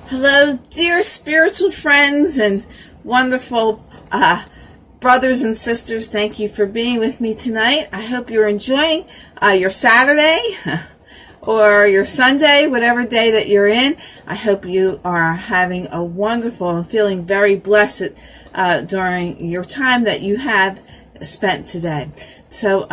Hello, dear spiritual friends and wonderful brothers and sisters. Thank you for being with me tonight. I hope you're enjoying your Saturday or your Sunday, whatever day that you're in. I hope you are having a wonderful and feeling very blessed during your time that you have spent today. So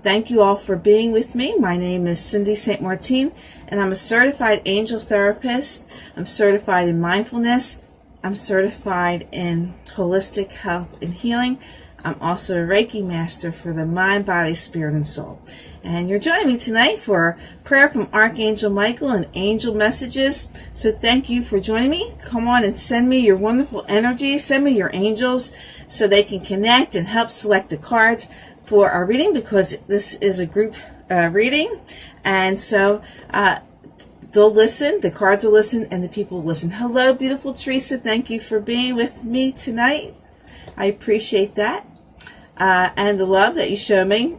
thank you all for being with me. My name is Cindy St. Martin, and I'm a certified angel therapist. I'm certified in mindfulness. I'm certified in holistic health and healing. I'm also a Reiki master for the mind, body, spirit, and soul. And you're joining me tonight for prayer from Archangel Michael and angel messages. So thank you for joining me. Come on and send me your wonderful energy. Send me your angels so they can connect and help select the cards for our reading, because this is a group reading. And so they'll listen, the cards will listen, and the people will listen. Hello, beautiful Teresa. Thank you for being with me tonight. I appreciate that. And the love that you show me.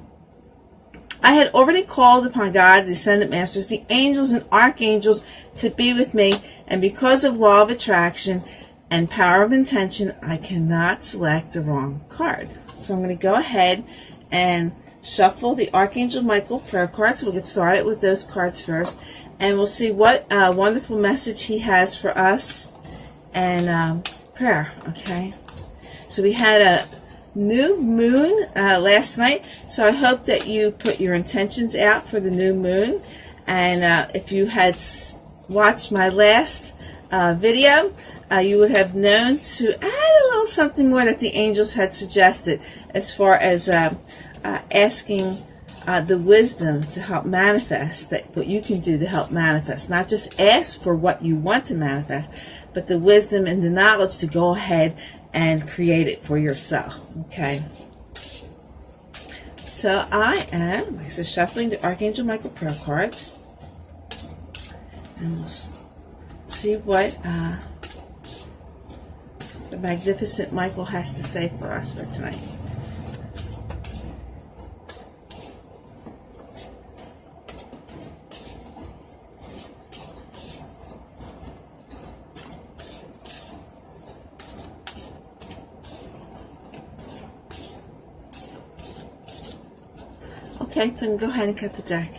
I had already called upon God, the Ascended Masters, the angels and archangels to be with me. And because of law of attraction and power of intention, I cannot select the wrong card. So I'm going to go ahead and shuffle the Archangel Michael prayer cards. We'll get started with those cards first. And we'll see what wonderful message he has for us and prayer. Okay. So we had a new moon last night. So I hope that you put your intentions out for the new moon. And if you had watched my last video, you would have known to add a little something more that the angels had suggested as far as asking the wisdom to help manifest, that what you can do to help manifest. Not just ask for what you want to manifest, but the wisdom and the knowledge to go ahead and create it for yourself. Okay. So I am, like I said, shuffling the Archangel Michael prayer cards. And we'll see what the magnificent Michael has to say for us for tonight. Okay, so I'm going to go ahead and cut the deck.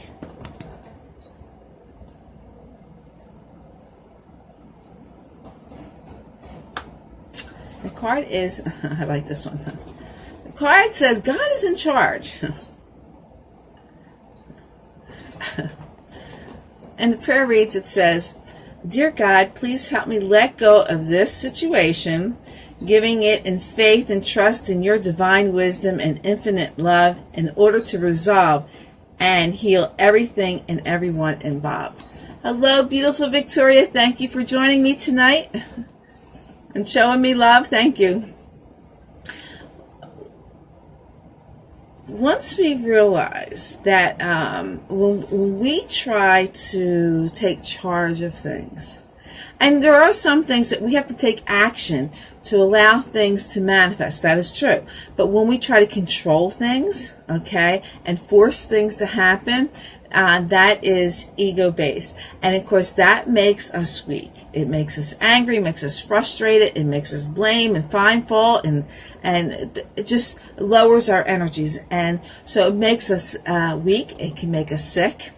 The card is, I like this one. The card says, God is in charge. And the prayer reads, it says, Dear God, please help me let go of this situation, giving it in faith and trust in your divine wisdom and infinite love in order to resolve and heal everything and everyone involved. Hello, beautiful Victoria. Thank you for joining me tonight and showing me love. Thank you. Once we realize that when we try to take charge of things, and there are some things that we have to take action to allow things to manifest. That is true. But when we try to control things, okay, and force things to happen, that is ego-based. And of course, that makes us weak. It makes us angry, makes us frustrated, it makes us blame and find fault, and it just lowers our energies. And so it makes us weak. It can make us sick.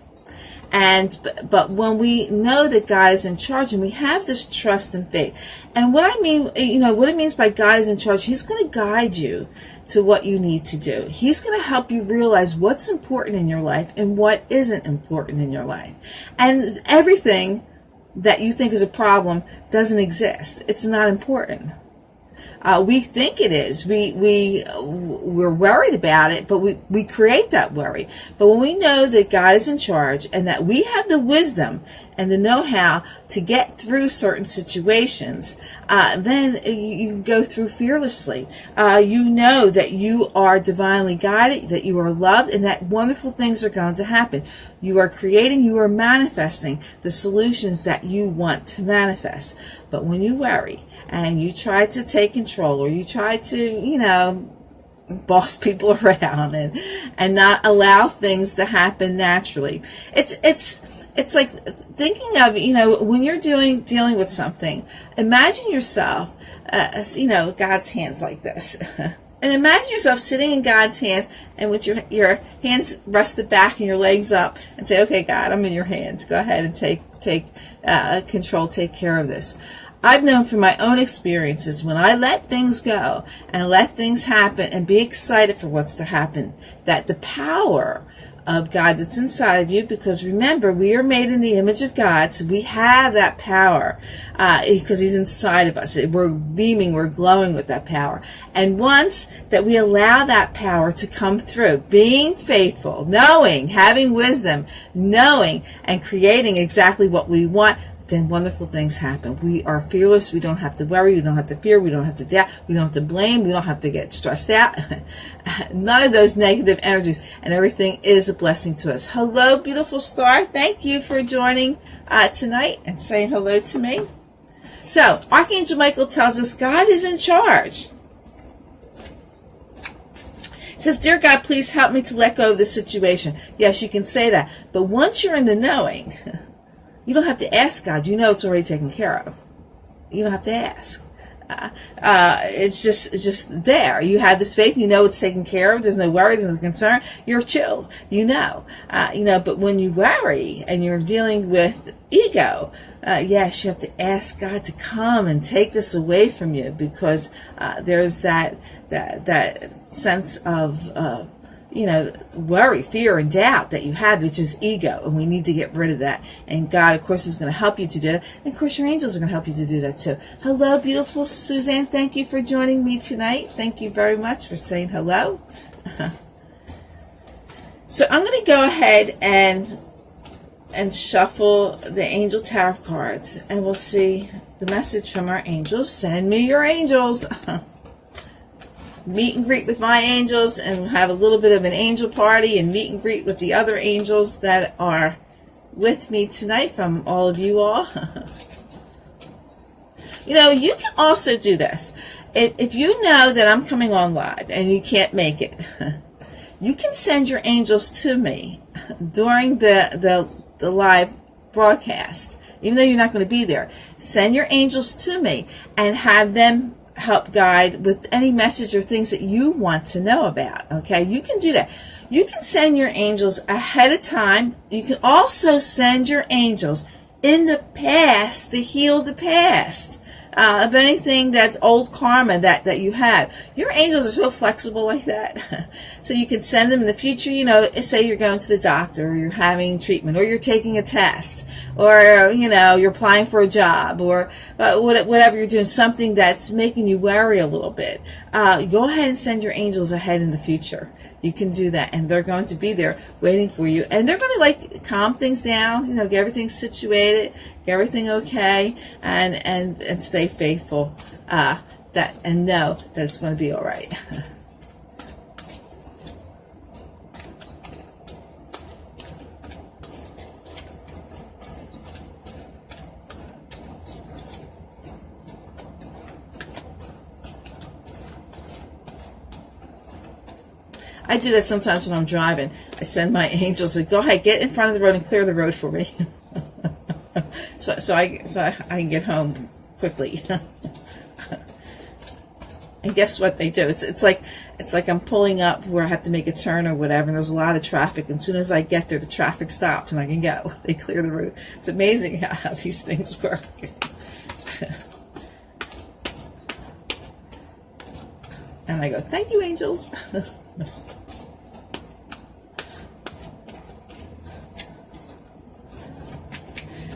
But when we know that God is in charge and we have this trust and faith, and what I mean, what it means by God is in charge, He's going to guide you to what you need to do. He's going to help you realize what's important in your life and what isn't important in your life. And everything that you think is a problem doesn't exist. It's not important. We think it is. We're worried about it, but we create that worry. But when we know that God is in charge and that we have the wisdom and the know-how to get through certain situations, then you go through fearlessly. You know that you are divinely guided, that you are loved, and that wonderful things are going to happen. You are creating, you are manifesting the solutions that you want to manifest. But when you worry and you try to take control, or you try to, boss people around and not allow things to happen naturally, it's it's like thinking of, when you're dealing with something, imagine yourself, as, God's hands like this. And imagine yourself sitting in God's hands and with your hands rested back and your legs up and say, okay, God, I'm in your hands. Go ahead and take control, take care of this. I've known from my own experiences, when I let things go and let things happen and be excited for what's to happen, that the power of God that's inside of you, because remember, we are made in the image of God, so we have that power because he's inside of us. We're beaming, we're glowing with that power. And once that we allow that power to come through, being faithful, knowing, having wisdom, knowing, and creating exactly what we want, then wonderful things happen. We are fearless. We don't have to worry. We don't have to fear. We don't have to doubt. We don't have to blame. We don't have to get stressed out. None of those negative energies, and everything is a blessing to us. Hello, beautiful star. Thank you for joining tonight and saying hello to me. So, Archangel Michael tells us God is in charge. He says, dear God, please help me to let go of this situation. Yes, you can say that. But once you're in the knowing, you don't have to ask God. You know it's already taken care of. You don't have to ask. It's just there. You have this faith. You know it's taken care of. There's no worry. There's no concern. You're chilled. But when you worry and you're dealing with ego, yes, you have to ask God to come and take this away from you, because there's that sense of worry, fear, and doubt that you have, which is ego, and we need to get rid of that. And God, of course, is going to help you to do that. And of course, your angels are going to help you to do that too. Hello, beautiful Suzanne. Thank you for joining me tonight. Thank you very much for saying hello. So I'm going to go ahead and shuffle the Angel Tarot cards, and we'll see the message from our angels. Send me your angels. Meet and greet with my angels, and have a little bit of an angel party and meet and greet with the other angels that are with me tonight from all of you all. You can also do this. If you know that I'm coming on live and you can't make it, you can send your angels to me during the live broadcast. Even though you're not going to be there, send your angels to me and have them help guide with any message or things that you want to know about. Okay, you can do that. You can send your angels ahead of time. You can also send your angels in the past to heal the past of anything that's old karma that you have. Your angels are so flexible like that. So you can send them in the future. Say you're going to the doctor, or you're having treatment, or you're taking a test, or you're applying for a job, or whatever you're doing, something that's making you worry a little bit. Go ahead and send your angels ahead in the future. You can do that, and they're going to be there waiting for you, and they're going to calm things down, get everything situated, get everything okay, and stay faithful, and know that it's going to be all right. I do that sometimes when I'm driving. I send my angels to go ahead, get in front of the road and clear the road for me, so I can get home quickly. And guess what they do? It's like I'm pulling up where I have to make a turn or whatever, and there's a lot of traffic. And as soon as I get there, the traffic stops and I can go. They clear the road. It's amazing how these things work. And I go, thank you, angels.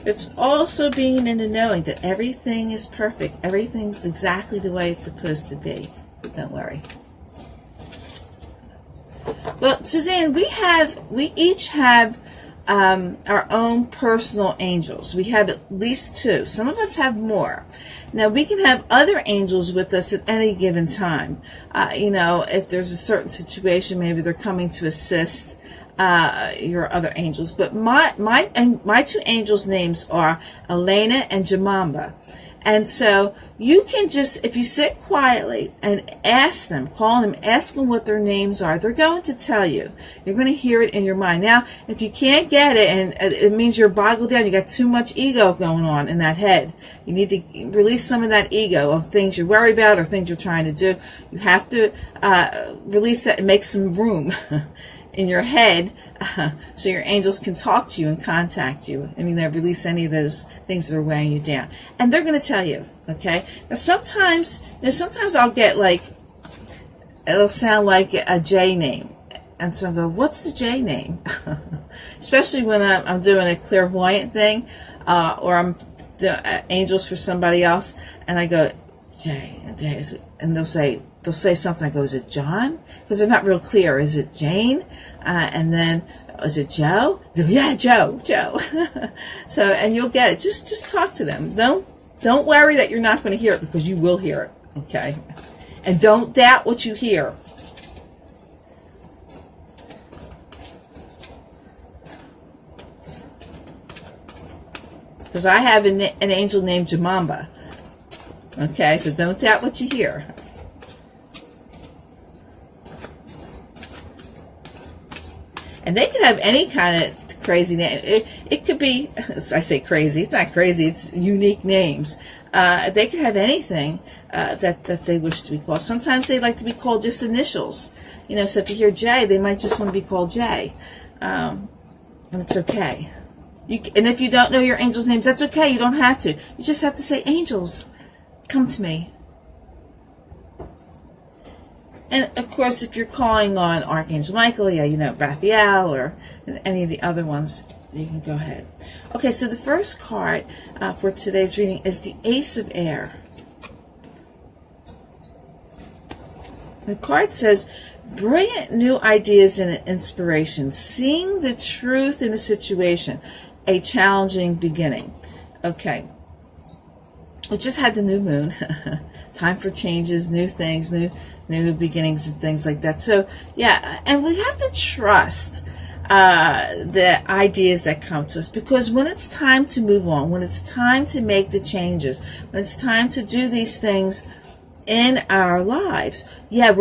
It's also being in the knowing that everything is perfect. Everything's exactly the way it's supposed to be. So don't worry. Well, Suzanne, we each have our own personal angels. We have at least 2. Some of us have more. Now, we can have other angels with us at any given time. If there's a certain situation, maybe they're coming to assist your other angels. But my 2 angels' names are Elena and Jamamba. And so you can just, if you sit quietly and ask them, call them, ask them what their names are, they're going to tell you. You're going to hear it in your mind. Now, if you can't get it, and it means you're boggled down, you got too much ego going on in that head. You need to release some of that ego of things you're worried about or things you're trying to do. You have to release that and make some room in your head so your angels can talk to you and contact you. I mean, they release any of those things that are weighing you down. And they're going to tell you, okay? Now, sometimes I'll get like, it'll sound like a J name. And so I go, what's the J name? Especially when I'm doing a clairvoyant thing, or I'm doing angels for somebody else, and I go, J, and they'll say something. I go, is it John? Because they're not real clear. Is it Jane? And then, is it Joe? They go, yeah, Joe. So, and you'll get it. Just talk to them. Don't worry that you're not going to hear it, because you will hear it. Okay? And don't doubt what you hear. Because I have an angel named Jamamba. Okay, so don't doubt what you hear. And they could have any kind of crazy name. It could be, I say crazy, it's not crazy, it's unique names. They could have anything that they wish to be called. Sometimes they like to be called just initials. You know, so if you hear J, they might just want to be called J. And it's okay. And if you don't know your angel's names, that's okay. You don't have to. You just have to say, angels, come to me. And of course, if you're calling on Archangel Michael, yeah, you know, Raphael, or any of the other ones, you can go ahead. Okay, so the first card for today's reading is the Ace of Air. The card says, brilliant new ideas and inspiration, seeing the truth in a situation, a challenging beginning. Okay, we just had the new moon. Time for changes, new things, new beginnings and things like that. So yeah, and we have to trust the ideas that come to us, because when it's time to move on, when it's time to make the changes, when it's time to do these things in our lives, yeah,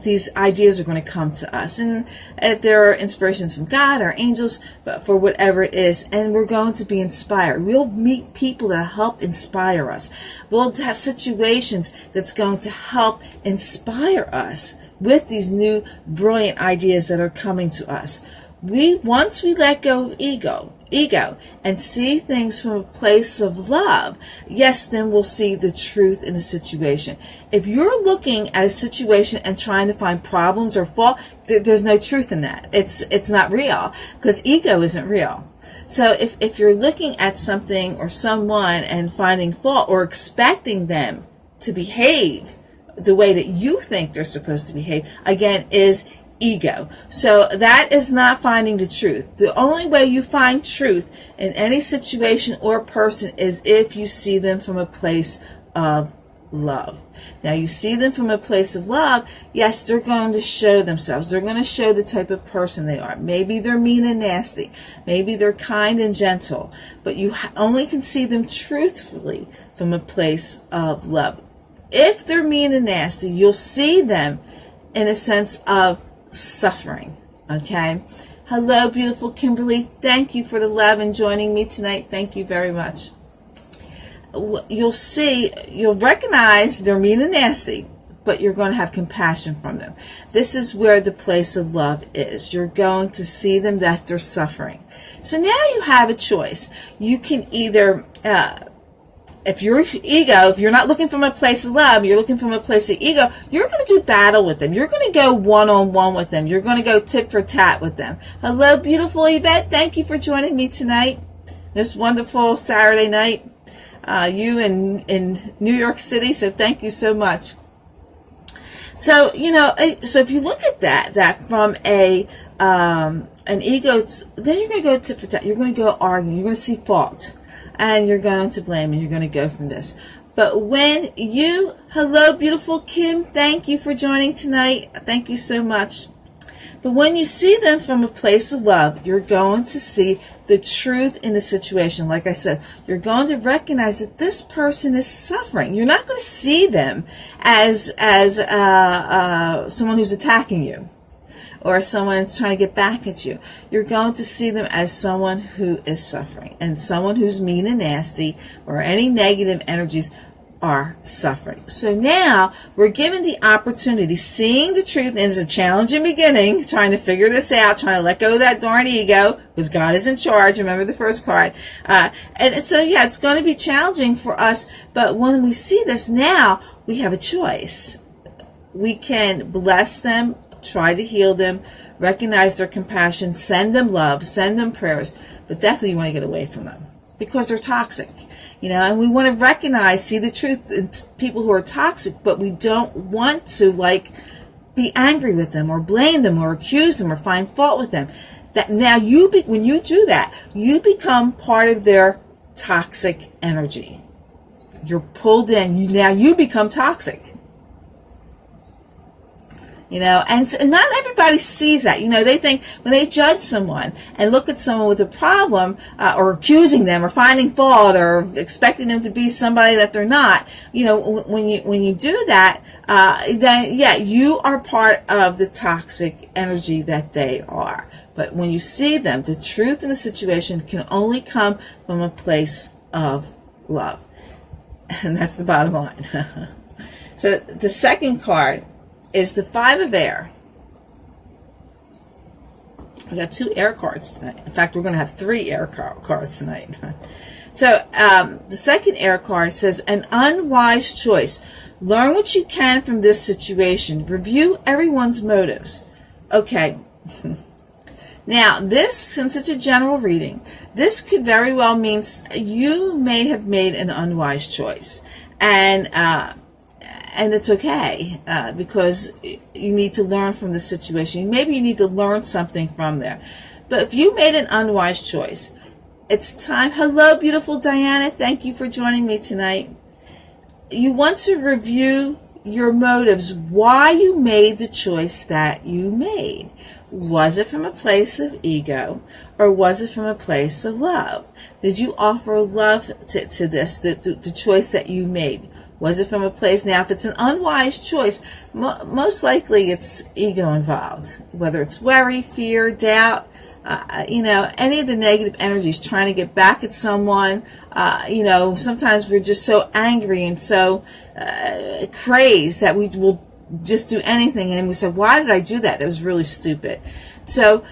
these ideas are going to come to us, and there are inspirations from God, our angels, but for whatever it is, and we're going to be inspired. We'll meet people that help inspire us. We'll have situations that's going to help inspire us with these new brilliant ideas that are coming to us. Once we let go of ego and see things from a place of love, yes, then we'll see the truth in the situation. If you're looking at a situation and trying to find problems or fault, there's no truth in that. It's not real, because ego isn't real. So if you're looking at something or someone and finding fault, or expecting them to behave the way that you think they're supposed to behave, again, is ego. So that is not finding the truth. The only way you find truth in any situation or person is if you see them from a place of love. Now, you see them from a place of love, yes, they're going to show themselves. They're going to show the type of person they are. Maybe they're mean and nasty. Maybe they're kind and gentle. But you only can see them truthfully from a place of love. If they're mean and nasty, you'll see them in a sense of suffering. Okay? Hello, beautiful Kimberly. Thank you for the love and joining me tonight. Thank you very much. You'll recognize they're mean and nasty, but you're going to have compassion from them. This is where the place of love is. You're going to see them that they're suffering. So now you have a choice. You can either, if you're not looking from a place of love, you're looking from a place of ego, you're going to do battle with them. You're going to go one-on-one with them. You're going to go tit for tat with them. Hello, beautiful Yvette. Thank you for joining me tonight, this wonderful Saturday night. You in New York City, so thank you so much. So, so if you look at that from an ego, then you're going to go tit for tat. You're going to go argue. You're going to see faults, and you're going to blame, and you're going to go from this. But hello, beautiful Kim, thank you for joining tonight. Thank you so much. But when you see them from a place of love, you're going to see the truth in the situation. Like I said, you're going to recognize that this person is suffering. You're not going to see them as someone who's attacking you, or someone trying to get back at you. You're going to see them as someone who is suffering, and someone who's mean and nasty, or any negative energies are suffering. So now we're given the opportunity, seeing the truth, and it's a challenging beginning, trying to figure this out, trying to let go of that darn ego, because God is in charge. Remember the first card. And so, yeah, it's going to be challenging for us, but when we see this now, we have a choice. We can bless them, try to heal them, recognize their compassion, send them love, send them prayers, but definitely you want to get away from them because they're toxic. And we want to recognize, see the truth in people who are toxic, but we don't want to, be angry with them or blame them or accuse them or find fault with them. That now when you do that, you become part of their toxic energy. You're pulled in. Now you become toxic. And not everybody sees that. They think when they judge someone and look at someone with a problem, or accusing them or finding fault or expecting them to be somebody that they're not, when you do that, then yeah, you are part of the toxic energy that they are. But when you see them, the truth in the situation can only come from a place of love. And that's the bottom line. So the second card is the Five of Air. We got 2 air cards tonight. In fact, we're going to have 3 air cards tonight. So the second air card says, an unwise choice. Learn what you can from this situation. Review everyone's motives. Okay. Now, this, since it's a general reading, this could very well mean you may have made an unwise choice. And it's okay, because you need to learn from the situation. Maybe you need to learn something from there. But if you made an unwise choice, it's time. Hello, beautiful Diana. Thank you for joining me tonight. You want to review your motives, why you made the choice that you made. Was it from a place of ego, or was it from a place of love? Did you offer love to this, the choice that you made? Was it from a place? Now, if it's an unwise choice, most likely it's ego involved, whether it's worry, fear, doubt, any of the negative energies, trying to get back at someone. Sometimes we're just so angry and so crazed that we will just do anything. And we say, why did I do that? That was really stupid. So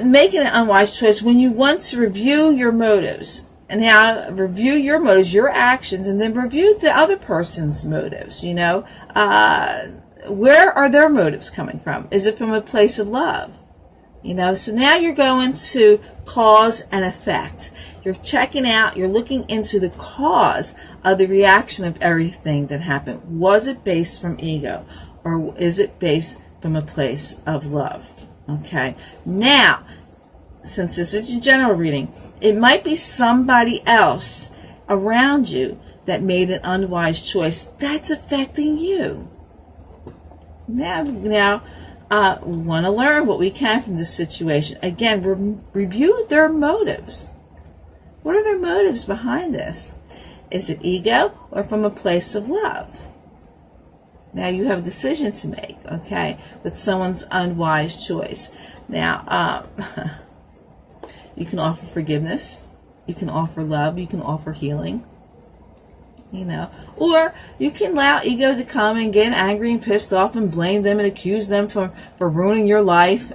making an unwise choice when you want to review your motives. And now review your motives, your actions, and then review the other person's motives. Where are their motives coming from? Is it from a place of love? So now you're going to cause and effect. You're checking out, you're looking into the cause of the reaction of everything that happened. Was it based from ego, or is it based from a place of love? Okay. Now, since this is a general reading, it might be somebody else around you that made an unwise choice that's affecting you. Now, we want to learn what we can from this situation. Again, review their motives. What are their motives behind this? Is it ego or from a place of love? Now you have a decision to make, okay, with someone's unwise choice. Now, you can offer forgiveness, you can offer love, you can offer healing, or you can allow ego to come and get angry and pissed off and blame them and accuse them for ruining your life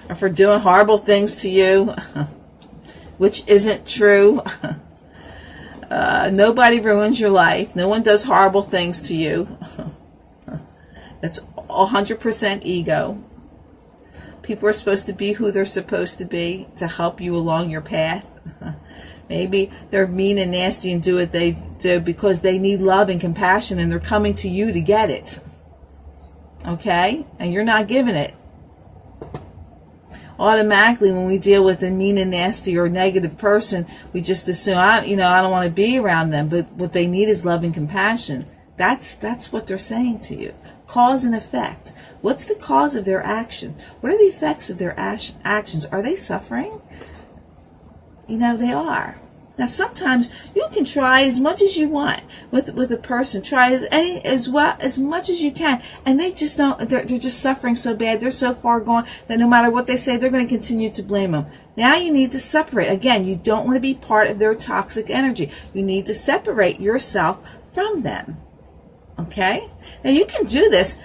or for doing horrible things to you, which isn't true. Nobody ruins your life. No one does horrible things to you. That's 100% ego. People are supposed to be who they're supposed to be to help you along your path. Maybe they're mean and nasty and do what they do because they need love and compassion, and they're coming to you to get it. Okay? And you're not giving it. Automatically, when we deal with a mean and nasty or negative person, we just assume, I don't want to be around them. But what they need is love and compassion. That's what they're saying to you. Cause and effect. What's the cause of their action? What are the effects of their actions? Are they suffering? You know, they are. Now, sometimes you can try as much as you want with a person. Try as much as you can, and they just don't. They're just suffering so bad. They're so far gone that no matter what they say, they're going to continue to blame them. Now you need to separate. Again, you don't want to be part of their toxic energy. You need to separate yourself from them. Okay? Now you can do this.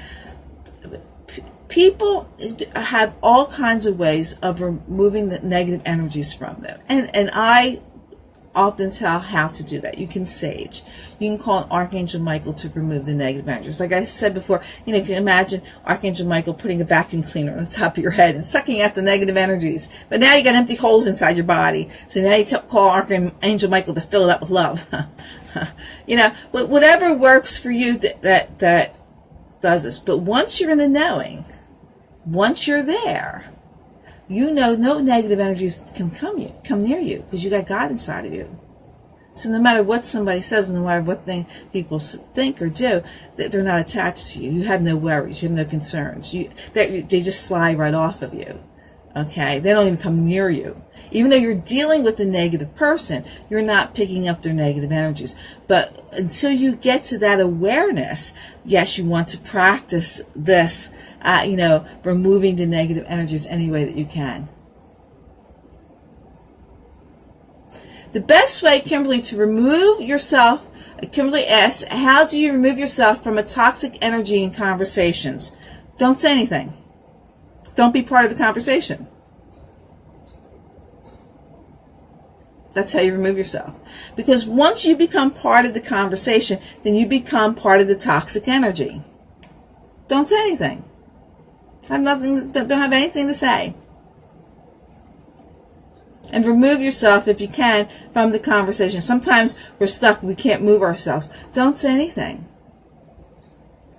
People have all kinds of ways of removing the negative energies from them, and I often tell how to do that. You can sage. You can call on Archangel Michael to remove the negative energies. Like I said before, you can imagine Archangel Michael putting a vacuum cleaner on the top of your head and sucking out the negative energies. But now you got empty holes inside your body. So now you call Archangel Michael to fill it up with love. Whatever works for you that does this. But once you're in the knowing, once you're there, you know no negative energies can come near you because you got God inside of you. So no matter what somebody says, no matter what people think or do, they're not attached to you. You have no worries. You have no concerns. They just slide right off of you. Okay? They don't even come near you. Even though you're dealing with a negative person, you're not picking up their negative energies. But until you get to that awareness, yes, you want to practice this, removing the negative energies any way that you can. The best way, Kimberly, to remove yourself, Kimberly asks, how do you remove yourself from a toxic energy in conversations? Don't say anything. Don't be part of the conversation. That's how you remove yourself. Because once you become part of the conversation, then you become part of the toxic energy. Don't say anything. Don't have anything to say. And remove yourself, if you can, from the conversation. Sometimes we're stuck. We can't move ourselves. Don't say anything.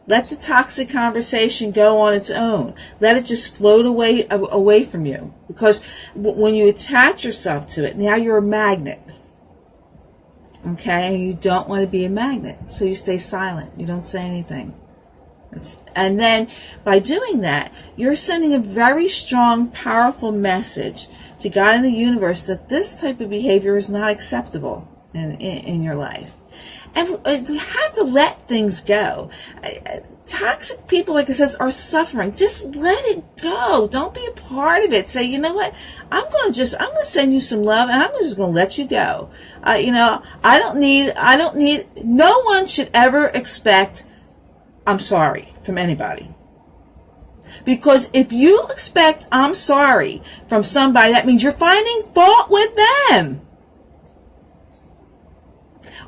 Let the toxic conversation go on its own. Let it just float away from you. Because when you attach yourself to it, now you're a magnet. Okay? And you don't want to be a magnet. So you stay silent. You don't say anything. And then by doing that, you're sending a very strong, powerful message to God and the universe that this type of behavior is not acceptable in your life. And we have to let things go. Toxic people, like I says, are suffering. Just let it go. Don't be a part of it. Say, you know what? I'm going to send you some love, and I'm just going to let you go. No one should ever expect I'm sorry from anybody. Because if you expect I'm sorry from somebody, that means you're finding fault with them.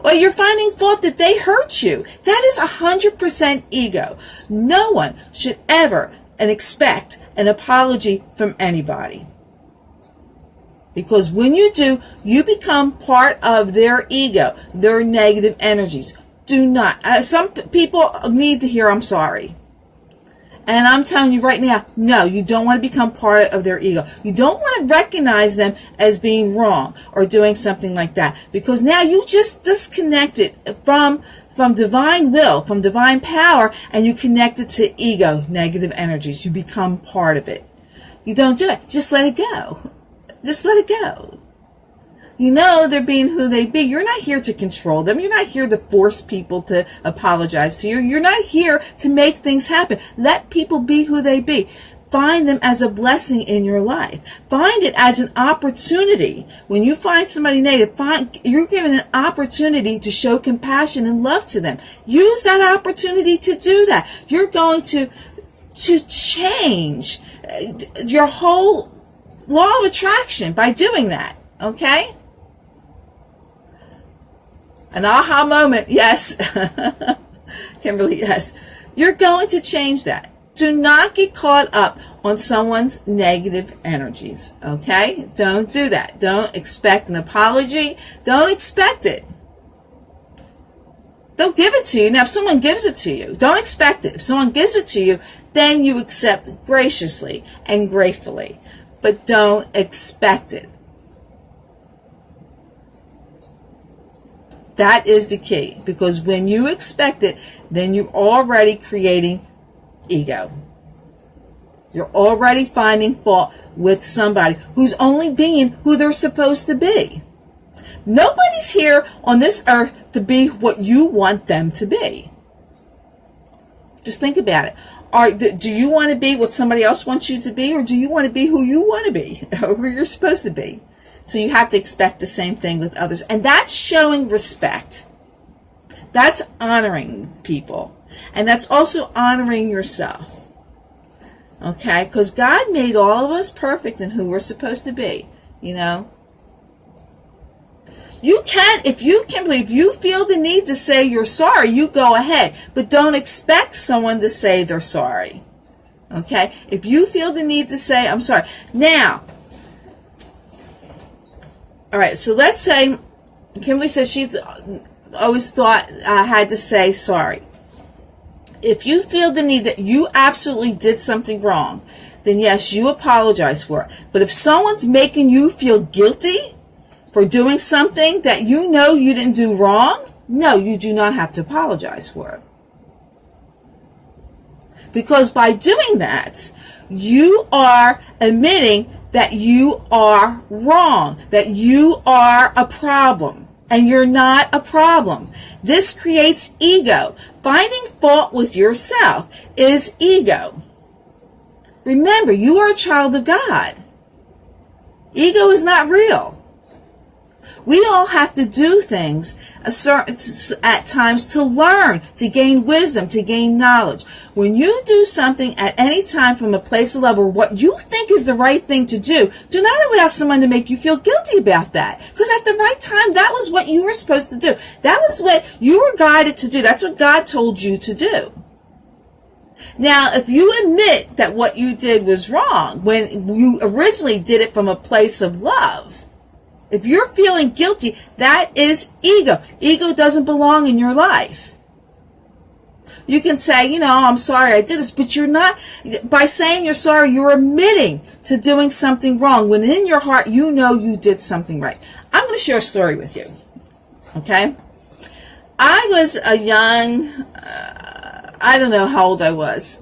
Or you're finding fault that they hurt you. That is 100% ego. No one should ever expect an apology from anybody. Because when you do, you become part of their ego, their negative energies. Do not. Some people need to hear I'm sorry. And I'm telling you right now, no, you don't want to become part of their ego. You don't want to recognize them as being wrong or doing something like that. Because now you just disconnected from divine will, from divine power, and you connected to ego, negative energies. You become part of it. You don't do it. Just let it go. Just let it go. You know they're being who they be. You're not here to control them. You're not here to force people to apologize to you. You're not here to make things happen. Let people be who they be. Find them as a blessing in your life. Find it as an opportunity. When you find somebody negative, you're given an opportunity to show compassion and love to them. Use that opportunity to do that. You're going to change your whole law of attraction by doing that. Okay? An aha moment, yes. Kimberly, yes. You're going to change that. Do not get caught up on someone's negative energies, okay? Don't do that. Don't expect an apology. Don't expect it. They'll give it to you. Now, if someone gives it to you, don't expect it. If someone gives it to you, then you accept it graciously and gratefully. But don't expect it. That is the key, because when you expect it, then you're already creating ego. You're already finding fault with somebody who's only being who they're supposed to be. Nobody's here on this earth to be what you want them to be. Just think about it. Do you want to be what somebody else wants you to be, or do you want to be who you want to be, or who you're supposed to be? So you have to expect the same thing with others. And that's showing respect. That's honoring people. And that's also honoring yourself. Okay? Because God made all of us perfect in who we're supposed to be. You know? You can, if you feel the need to say you're sorry, you go ahead. But don't expect someone to say they're sorry. Okay? If you feel the need to say, I'm sorry. Now, all right, so let's say Kimberly says she always thought I had to say sorry. If you feel the need that you absolutely did something wrong, then yes, you apologize for it. But if someone's making you feel guilty for doing something that you know you didn't do wrong, no, you do not have to apologize for it. Because by doing that, you are admitting that you are wrong, that you are a problem, and you're not a problem. This creates ego. Finding fault with yourself is ego. Remember, you are a child of God. Ego is not real. We all have to do things at times to learn, to gain wisdom, to gain knowledge. When you do something at any time from a place of love or what you think is the right thing to do not allow someone to make you feel guilty about that. Because at the right time, that was what you were supposed to do. That was what you were guided to do. That's what God told you to do. Now, if you admit that what you did was wrong, when you originally did it from a place of love, if you're feeling guilty, that is ego. Ego doesn't belong in your life. You can say, you know, I'm sorry I did this, but you're not, by saying you're sorry, you're admitting to doing something wrong, when in your heart you know you did something right. I'm going to share a story with you, okay? I was a young, I don't know how old I was,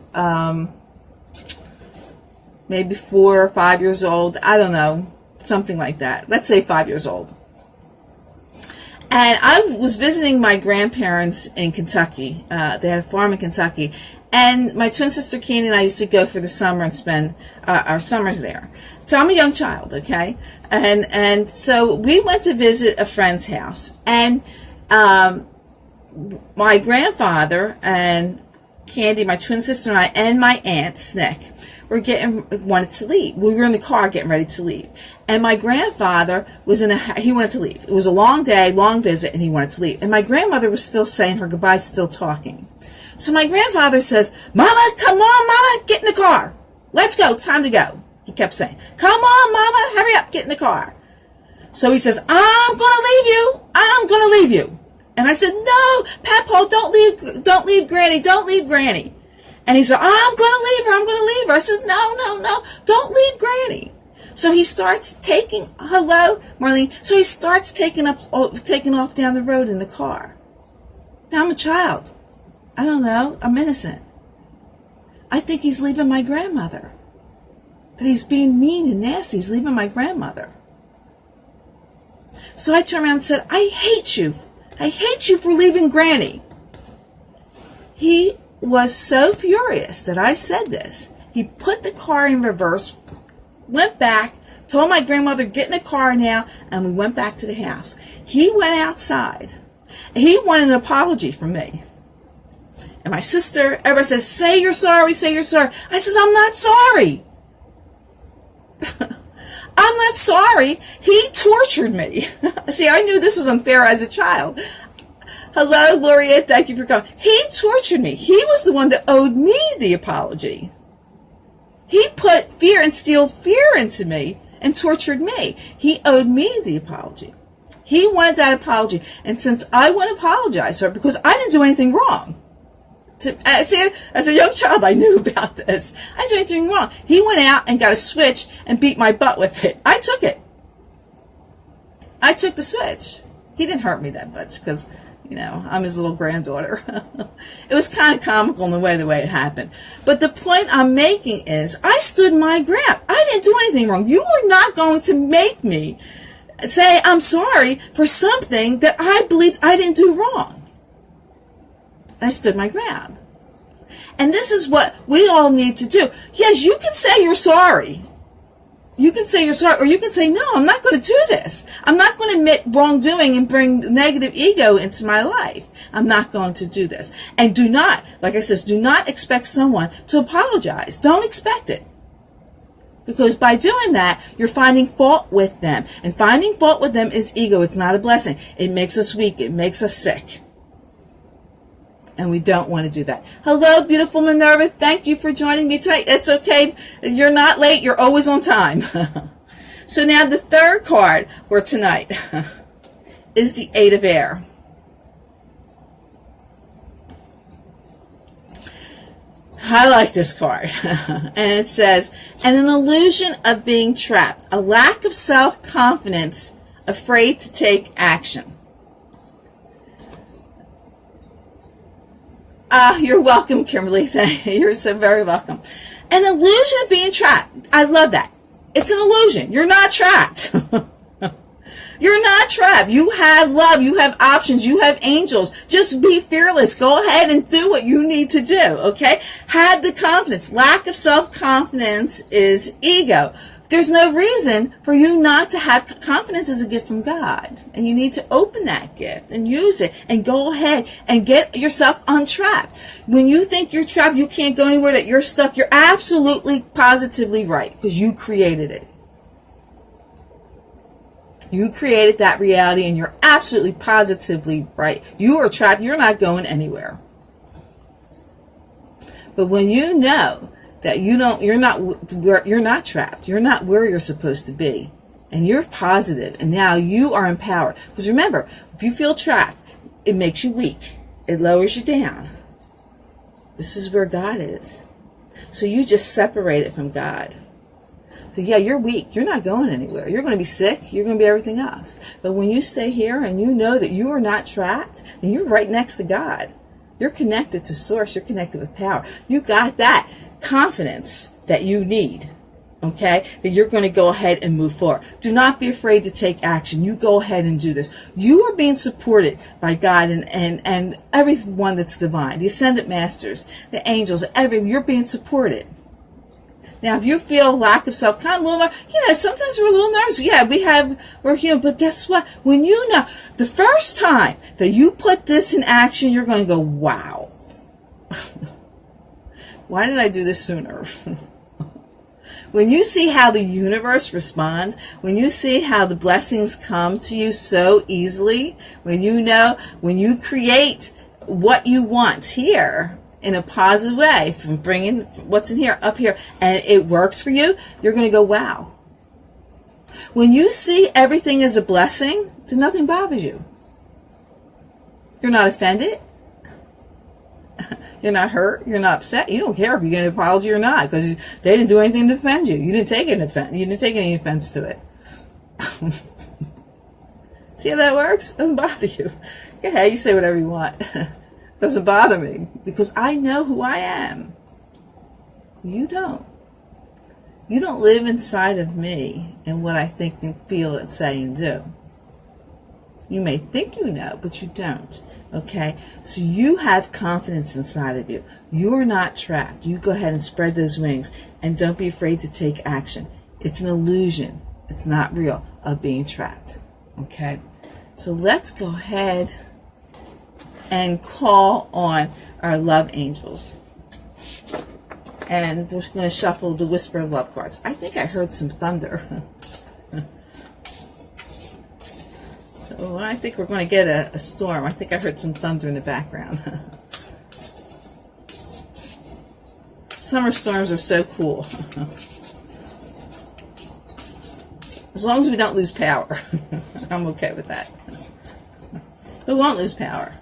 maybe 4 or 5 years old, I don't know. Something like that. Let's say 5 years old. And I was visiting my grandparents in Kentucky. They had a farm in Kentucky. And my twin sister Candy and I used to go for the summer and spend our summers there. So I'm a young child, okay? And so we went to visit a friend's house. And my grandfather and Candy, my twin sister and I, and my aunt, Snick, wanted to leave. We were in the car getting ready to leave. And my grandfather he wanted to leave. It was a long day, long visit, and he wanted to leave. And my grandmother was still saying her goodbyes, still talking. So my grandfather says, Mama, come on, Mama, get in the car. Let's go, time to go. He kept saying, come on, Mama, hurry up, get in the car. So he says, I'm going to leave you. I'm going to leave you. And I said, no, Papaw, don't leave Granny, don't leave Granny. And he said, I'm going to leave her, I'm going to leave her. I said, no, don't leave Granny. So he starts hello, Marlene. So he starts taking off down the road in the car. Now I'm a child. I don't know, I'm innocent. I think he's leaving my grandmother. That he's being mean and nasty, he's leaving my grandmother. So I turned around and said, I hate you. I hate you for leaving Granny. He was so furious that I said this. He put the car in reverse, went back, told my grandmother, get in the car now, and we went back to the house. He went outside. He wanted an apology from me. And my sister, everybody says, say you're sorry, say you're sorry. I says, I'm not sorry. I'm not sorry. He tortured me. See, I knew this was unfair as a child. Hello, Gloria. Thank you for coming. He tortured me. He was the one that owed me the apology. He put fear and instilled fear into me and tortured me. He owed me the apology. He wanted that apology. And since I wouldn't apologize to her because I didn't do anything wrong. See, as a young child, I knew about this. I didn't do anything wrong. He went out and got a switch and beat my butt with it. I took it. I took the switch. He didn't hurt me that much because, you know, I'm his little granddaughter. It was kind of comical in the way it happened. But the point I'm making is I stood my ground. I didn't do anything wrong. You are not going to make me say I'm sorry for something that I believe I didn't do wrong. I stood my ground. And this is what we all need to do. Yes, you can say you're sorry. You can say you're sorry, or you can say, no, I'm not going to do this. I'm not going to admit wrongdoing and bring negative ego into my life. I'm not going to do this. And do not, like I said, do not expect someone to apologize. Don't expect it. Because by doing that, you're finding fault with them. And finding fault with them is ego. It's not a blessing. It makes us weak. It makes us sick. And we don't want to do that. Hello, beautiful Minerva. Thank you for joining me tonight. It's okay. You're not late. You're always on time. So now the third card for tonight is the Eight of Air. I like this card. And it says, an illusion of being trapped, a lack of self-confidence, afraid to take action. You're welcome, Kimberly. You're so very welcome. An illusion of being trapped. I love that. It's an illusion. You're not trapped. You're not trapped. You have love. You have options. You have angels. Just be fearless. Go ahead and do what you need to do, okay? Have the confidence. Lack of self-confidence is ego. There's no reason for you not to have confidence as a gift from God. And you need to open that gift and use it and go ahead and get yourself untrapped. When you think you're trapped, you can't go anywhere, that you're stuck, you're absolutely positively right because you created it. You created that reality and you're absolutely positively right. You are trapped. You're not going anywhere. But when you know that you're not trapped. You're not where you're supposed to be. And you're positive, and now you are empowered. Because remember, if you feel trapped, it makes you weak. It lowers you down. This is where God is. So you just separate it from God. So yeah, you're weak. You're not going anywhere. You're going to be sick. You're going to be everything else. But when you stay here and you know that you are not trapped, then you're right next to God. You're connected to Source. You're connected with power. You got that confidence that you need, okay, that you're going to go ahead and move forward. Do not be afraid to take action. You go ahead and do this. You are being supported by God and everyone that's divine, the ascended masters, the angels, you're being supported. Now, if you feel lack of self-confidence, sometimes we're a little nervous. Yeah, we're human, but guess what? When you know, the first time that you put this in action, you're going to go, wow. Why did I do this sooner? When you see how the universe responds, when you see how the blessings come to you so easily, when you create what you want here in a positive way, from bringing what's in here up here, and it works for you, you're going to go, wow. When you see everything as a blessing, then nothing bothers you. You're not offended. You're not hurt. You're not upset. You don't care if you get an apology or not, because they didn't do anything to offend you. You didn't take an offense. You didn't take any offense to it. See how that works? Doesn't bother you. Go ahead. You say whatever you want. Doesn't bother me because I know who I am. You don't. You don't live inside of me and what I think and feel and say and do. You may think you know, but you don't. Okay, so you have confidence inside of you. You are not trapped. You go ahead and spread those wings and don't be afraid to take action. It's an illusion. It's not real of being trapped. Okay, so let's go ahead and call on our love angels. And we're going to shuffle the Whisper of Love cards. I think I heard some thunder. So I think we're going to get a storm. I think I heard some thunder in the background. Summer storms are so cool. As long as we don't lose power. I'm okay with that. We won't lose power.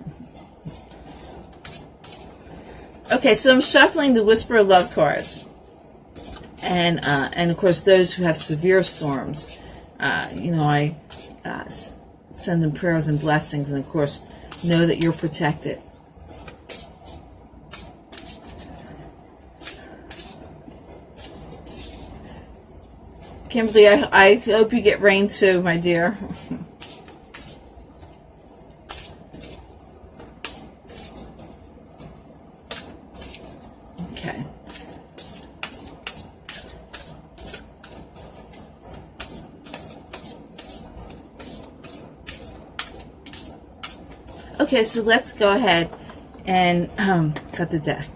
Okay, so I'm shuffling the Whisper of Love cards. And of course, those who have severe storms, send them prayers and blessings, and of course, know that you're protected. Kimberly, I hope you get rain too, my dear. Okay. Okay, so let's go ahead and cut the deck.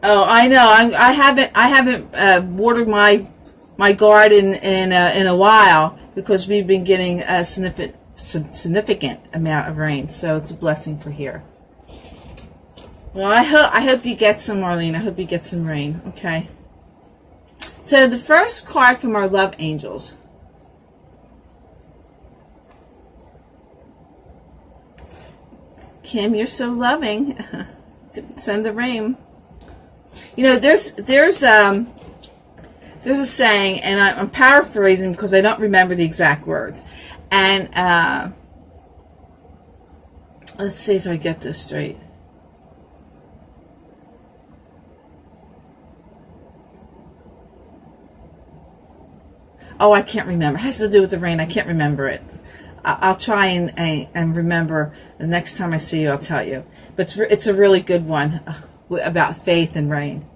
Oh, I know. I haven't watered my garden in a while because we've been getting a significant amount of rain. So it's a blessing for here. Well, I hope you get some, Marlene. I hope you get some rain. Okay. So the first card from our love angels. Kim, you're so loving. Send the rain. You know, there's a saying, and I'm paraphrasing because I don't remember the exact words. And let's see if I get this straight. Oh, I can't remember. It has to do with the rain. I can't remember it. I'll try and remember the next time I see you. I'll tell you. But it's a really good one about faith and rain.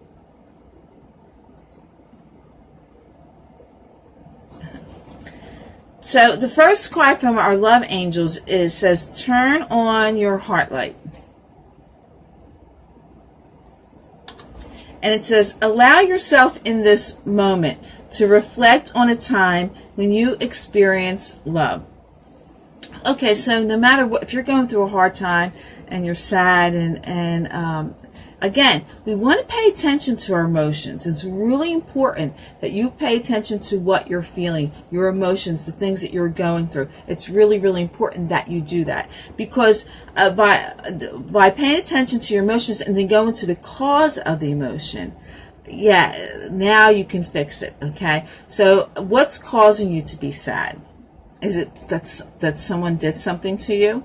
So the first card from our love angels says, turn on your heart light. And it says, allow yourself in this moment to reflect on a time when you experience love. Okay, so no matter what, if you're going through a hard time and you're sad and again, we want to pay attention to our emotions. It's really important that you pay attention to what you're feeling, your emotions, the things that you're going through. It's really, really important that you do that, because by paying attention to your emotions and then going to the cause of the emotion, yeah, now you can fix it. Okay, so what's causing you to be sad? Is it that someone did something to you?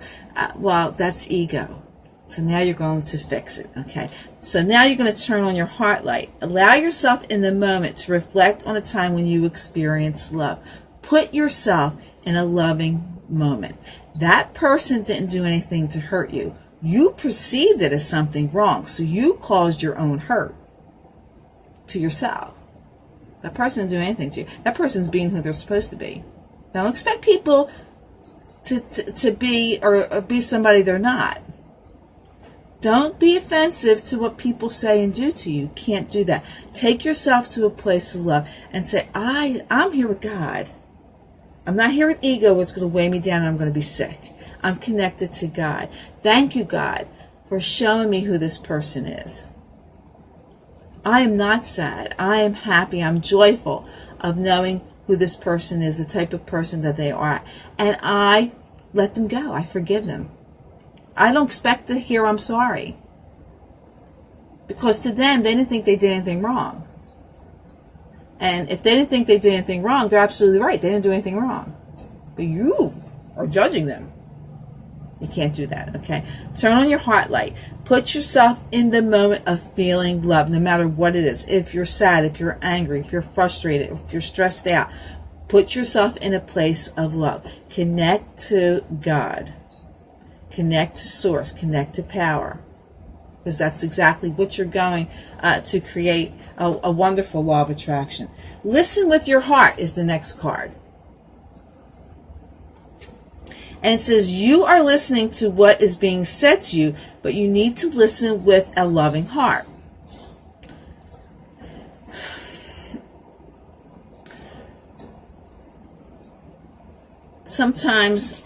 Well, that's ego. So now you're going to fix it, okay? So now you're going to turn on your heart light. Allow yourself in the moment to reflect on a time when you experienced love. Put yourself in a loving moment. That person didn't do anything to hurt you. You perceived it as something wrong, so you caused your own hurt to yourself. That person didn't do anything to you. That person's being who they're supposed to be. Don't expect people to be or be somebody they're not. Don't be offensive to what people say and do to you. You can't do that. Take yourself to a place of love and say, I'm here with God. I'm not here with ego, what's going to weigh me down and I'm going to be sick. I'm connected to God. Thank you, God, for showing me who this person is. I am not sad. I am happy. I'm joyful of knowing who this person is, the type of person that they are. And I let them go. I forgive them. I don't expect to hear I'm sorry. Because to them, they didn't think they did anything wrong. And if they didn't think they did anything wrong, they're absolutely right. They didn't do anything wrong. But you are judging them. You can't do that, okay? Turn on your heart light. Put yourself in the moment of feeling love, no matter what it is. If you're sad, if you're angry, if you're frustrated, if you're stressed out, put yourself in a place of love. Connect to God. Connect to source. Connect to power. Because that's exactly what you're going to create a wonderful law of attraction. Listen with your heart is the next card. And it says, you are listening to what is being said to you, but you need to listen with a loving heart. Sometimes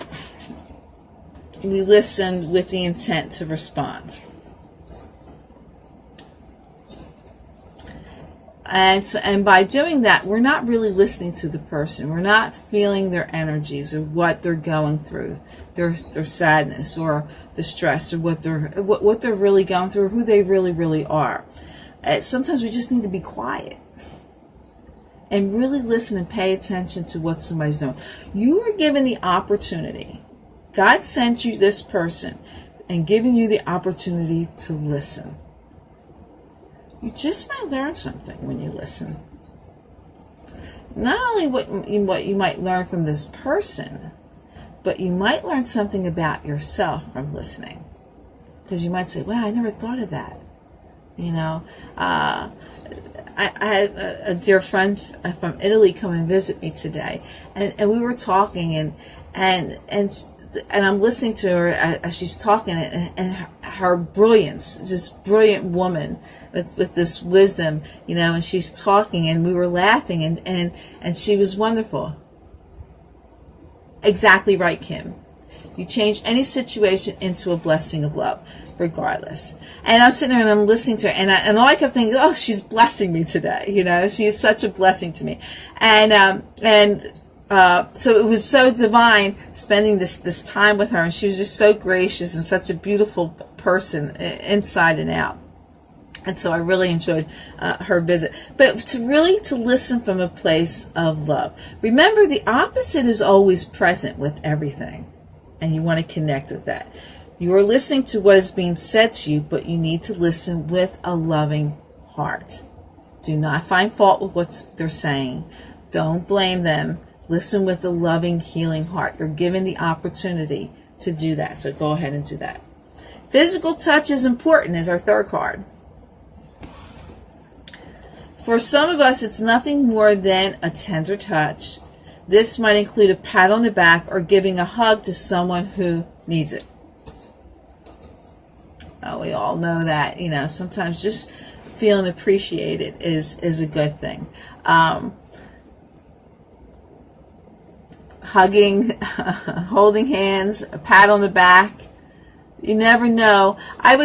we listen with the intent to respond. And by doing that, we're not really listening to the person. We're not feeling their energies or what they're going through, their sadness or the stress or what they're really going through, or who they really are. Sometimes we just need to be quiet and really listen and pay attention to what somebody's doing. You are given the opportunity. God sent you this person and giving you the opportunity to listen. You just might learn something when you listen. Not only what you might learn from this person, but you might learn something about yourself from listening. Because you might say, wow, I never thought of that. I had a dear friend from Italy come and visit me today, and we were talking, and I'm listening to her as she's talking, and her brilliance, this brilliant woman with this wisdom, and she's talking, and we were laughing, and she was wonderful. Exactly right, Kim. You change any situation into a blessing of love, regardless. And I'm sitting there and I'm listening to her, and all I kept thinking, oh, she's blessing me today. She is such a blessing to me. And so it was so divine spending this time with her, and she was just so gracious and such a beautiful person inside and out. And so I really enjoyed her visit. But to listen from a place of love. Remember, the opposite is always present with everything, and you want to connect with that. You are listening to what is being said to you, but you need to listen with a loving heart. Do not find fault with what they're saying. Don't blame them. Listen with a loving, healing heart. You're given the opportunity to do that, so go ahead and do that. Physical touch is important is our third card. For some of us, it's nothing more than a tender touch. This might include a pat on the back or giving a hug to someone who needs it. We all know that, sometimes just feeling appreciated is a good thing. Hugging, holding hands, a pat on the back. You never know. I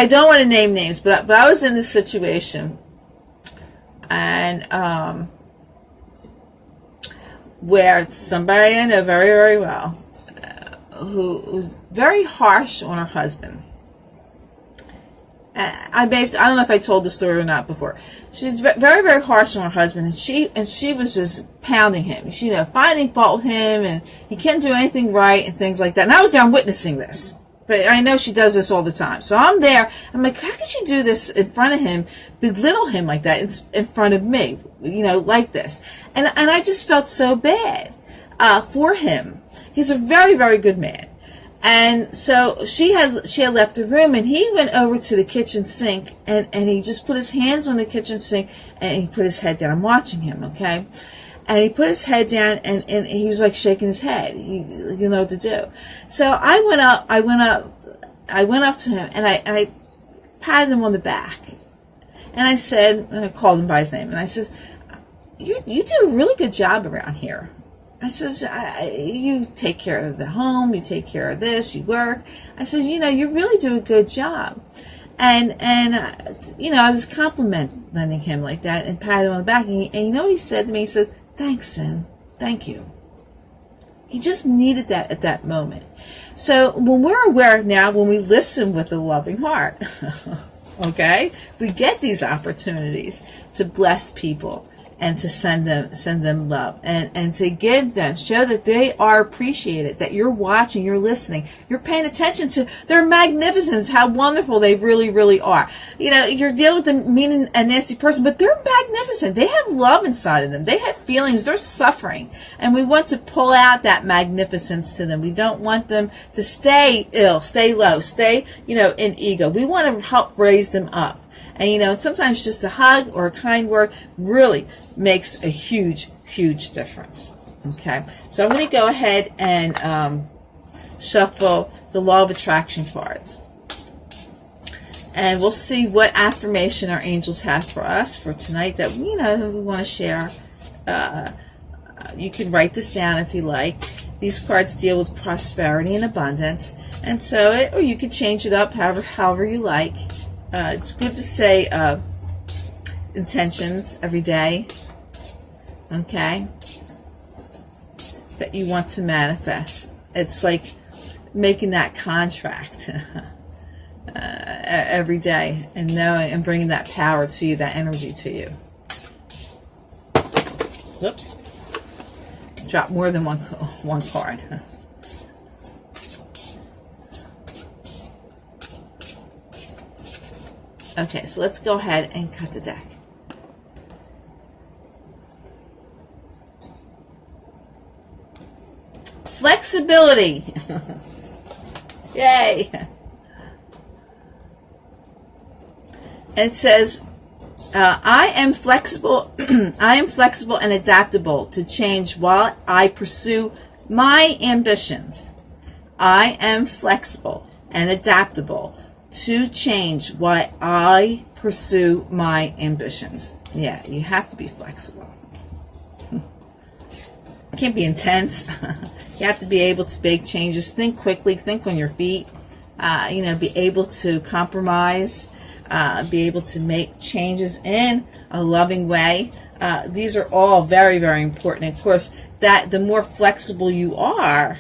don't want to name names, but I was in this situation, and where somebody I know very, very well, who was very harsh on her husband. I don't know if I told the story or not before. She's very, very harsh on her husband, and she was just pounding him. Finding fault with him, and he can't do anything right, and things like that. And I was there, I'm witnessing this. But I know she does this all the time. So I'm there. I'm like, how could you do this in front of him, belittle him like that in front of me, like this? And I just felt so bad for him. He's a very, very good man. And so she had left the room, and he went over to the kitchen sink, and he just put his hands on the kitchen sink, and he put his head down. I'm watching him, okay? And he put his head down, and he was like shaking his head. He didn't know what to do. So I went up to him, and I patted him on the back. And I said, and I called him by his name, and I said, you do a really good job around here. I said, you take care of the home, you take care of this, you work. I said, you really do a good job. And I was complimenting him like that and patted him on the back. And you know what he said to me? He said, thanks, Sin. Thank you. He just needed that at that moment. So when we're aware now, when we listen with a loving heart, okay, we get these opportunities to bless people and to send them love and to give them, show that they are appreciated, that you're watching, you're listening, you're paying attention to their magnificence, how wonderful they really, really are. You're dealing with a mean and nasty person, but they're magnificent. They have love inside of them. They have feelings. They're suffering. And we want to pull out that magnificence to them. We don't want them to stay ill, stay low, stay, in ego. We want to help raise them up. And, sometimes just a hug or a kind word really makes a huge, huge difference. Okay. So I'm going to go ahead and shuffle the Law of Attraction cards. And we'll see what affirmation our angels have for us for tonight that, we want to share. You can write this down if you like. These cards deal with prosperity and abundance. And so, or you can change it up however you like. It's good to say intentions every day, okay, that you want to manifest. It's like making that contract every day and knowing and bringing that power to you, that energy to you. Whoops. Drop more than one card. Okay, so let's go ahead and cut the deck. Flexibility. Yay. It says, I am flexible. I am flexible and adaptable to change while I pursue my ambitions. I am flexible and adaptable to change while I pursue my ambitions. Yeah, you have to be flexible. You can't be intense. You have to be able to make changes. Think quickly. Think on your feet. Be able to compromise. Be able to make changes in a loving way. These are all very, very important. Of course, that the more flexible you are,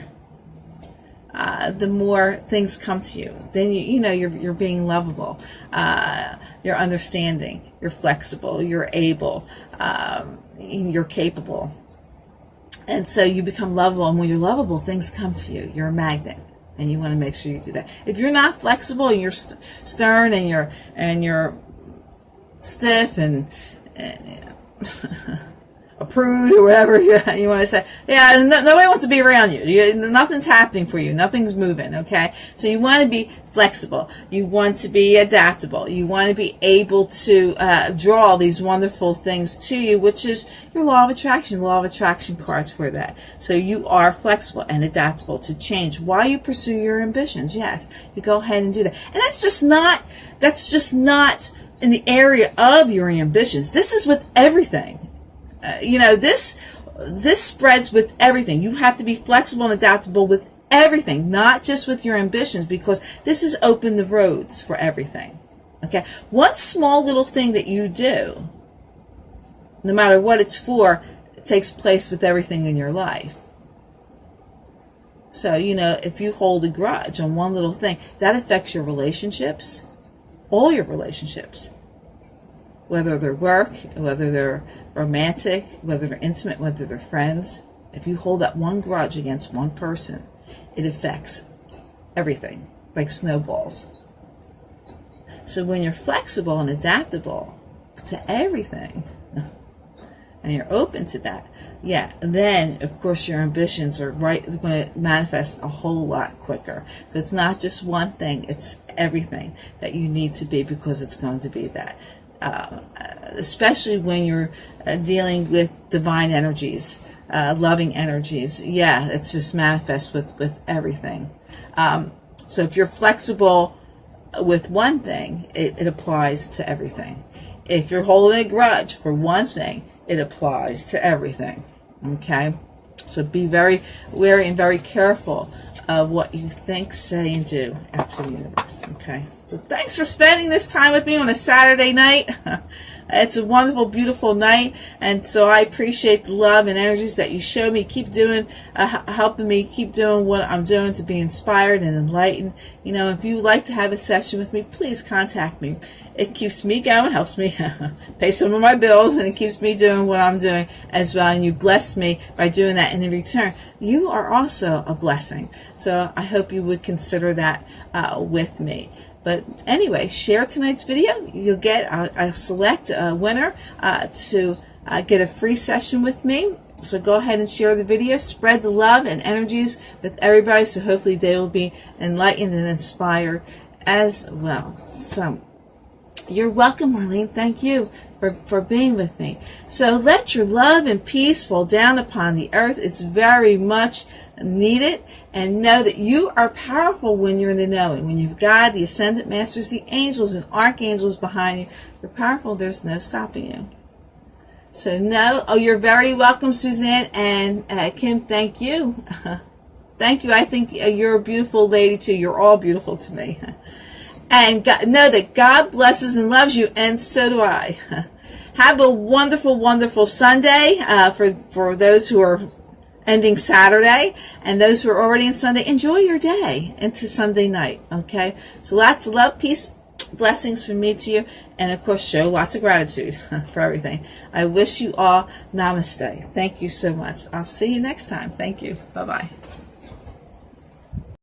the more things come to you. Then you're being lovable. You're understanding. You're flexible. You're able. You're capable. And so you become lovable, and when you're lovable, things come to you. You're a magnet, and you want to make sure you do that. If you're not flexible and you're stern and you're stiff and a prude or whatever you want to say, nobody wants to be around you. Nothing's happening for you. Nothing's moving. Okay, so you want to be flexible. You want to be adaptable. You want to be able to draw these wonderful things to you, which is your law of attraction. Law of attraction cards for that. So you are flexible and adaptable to change while you pursue your ambitions. Yes, you go ahead and do that. And that's just not in the area of your ambitions. This is with everything. This spreads with everything. You have to be flexible and adaptable with everything, not just with your ambitions, because this has opened the roads for everything. Okay, one small little thing that you do, no matter what it's for, takes place with everything in your life. So, if you hold a grudge on one little thing, that affects your relationships, all your relationships, whether they're work, whether they're romantic, whether they're intimate, whether they're friends. If you hold that one grudge against one person, it affects everything, like snowballs. So when you're flexible and adaptable to everything, and you're open to that, then of course your ambitions are going to manifest a whole lot quicker. So it's not just one thing, it's everything that you need to be, because it's going to be that. Especially when you're dealing with divine energies, loving energies. It's just manifest with everything. So if you're flexible with one thing, it applies to everything. If you're holding a grudge for one thing, it applies to everything. Okay? So be very wary and very careful of what you think, say, and do out to the universe. Okay? So thanks for spending this time with me on a Saturday night. It's a wonderful, beautiful night, and so I appreciate the love and energies that you show me. Keep doing, helping me keep doing what I'm doing to be inspired and enlightened. If you would like to have a session with me, please contact me. It keeps me going, helps me pay some of my bills, and it keeps me doing what I'm doing as well. And you bless me by doing that, and in return, you are also a blessing. So I hope you would consider that with me. But anyway, share tonight's video. You'll get, I'll select a winner to get a free session with me. So go ahead and share the video. Spread the love and energies with everybody, so hopefully they will be enlightened and inspired as well. So you're welcome, Marlene. Thank you for being with me. So let your love and peace fall down upon the earth. It's very much needed. And know that you are powerful when you're in the knowing. When you've God, the Ascended Masters, the angels and archangels behind you, you're powerful. There's no stopping you. So you're very welcome, Suzanne and Kim. Thank you. Thank you. I think you're a beautiful lady too. You're all beautiful to me. And know that God blesses and loves you, and so do I. Have a wonderful, wonderful Sunday for those who are ending Saturday, and those who are already in Sunday, enjoy your day into Sunday night. Okay, so lots of love, peace, blessings from me to you, and of course show lots of gratitude for everything. I wish you all namaste. Thank you so much. I'll see you next time. Thank you. Bye-bye.